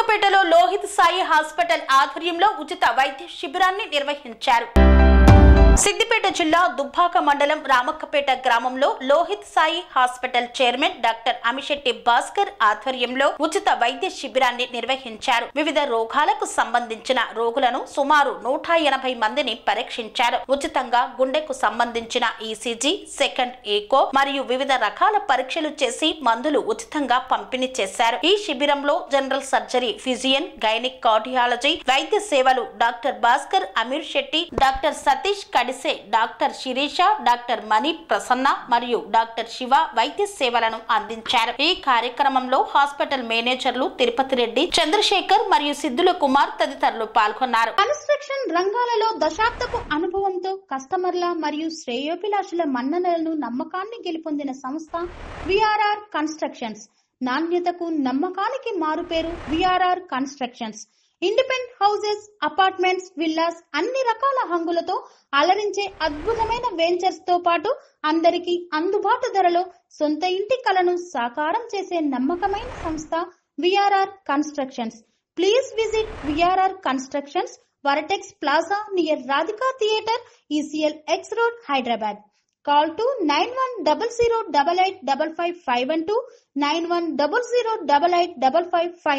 రామక్కపేటలో Lohit Sai hospital ఆధ్వర్యంలో ఉచిత వైద్య శిబిరాన్ని నిర్వహించారు. సిద్దిపేట జిల్లా దుబ్బాక మండలం రామక్కపేట గ్రామంలో Lohith Sai hospital chairman doctor Amishetti Bhaskar ఆధ్వర్యంలో ఉచిత వైద్య శిబిరాన్ని నిర్వహించారు. వివిధ రోగాలకు సంబంధించిన రోగులను సుమారు 180 మందిని పరీక్షించారు. ఉచితంగా గుండెకు సంబంధించిన ఈసీజీ, సెకండ్ ఎకో మరియు వివిధ రకాల పరీక్షలు చేసి మందులు ఉచితంగా పంపిణీ చేశారు. ఈ శిబిరంలో general surgery, physician, gynaec cardiology వైద్య సేవలు doctor Bhaskar, Amir Shetti, doctor Satish Kadise, doctor Sirisha, doctor Mani Prasanna మరియు డాక్టర్ శివ వైద్య సేవలను అందించారు. ఈ కార్యక్రమంలో హాస్పిటల్ మేనేజర్లు తిరుపతి రెడ్డి, చంద్రశేఖర్ మరియు సిద్ధుల కుమార్ తదితరులు పాల్గొన్నారు. కన్స్ట్రక్షన్ రంగాలలో దశాబ్దపు అనుభవంతో కస్టమర్ల మరియు శ్రేయోభిలాషుల మన్ననలను, నమ్మకాన్ని గెలుపొందిన సంస్థ విఆర్ఆర్ కన్స్ట్రక్షన్స్. నాణ్యతకు, నమ్మకానికి మారుపేరు VRR constructions. Independent houses, apartments, villas అన్ని రకాల హంగులతో అలరించే అద్భుతమైన వెంచర్స్ తో పాటు అందరికీ అందుబాటు ధరలో సొంత ఇంటి కలను సాకారం చేసే నమ్మకమైన సంస్థ VRR constructions. Please visit VRR constructions, వరటెక్స్ plaza near Radhika theatre, ECL X Road, Hyderabad. Call to 910088555512, 9100885555.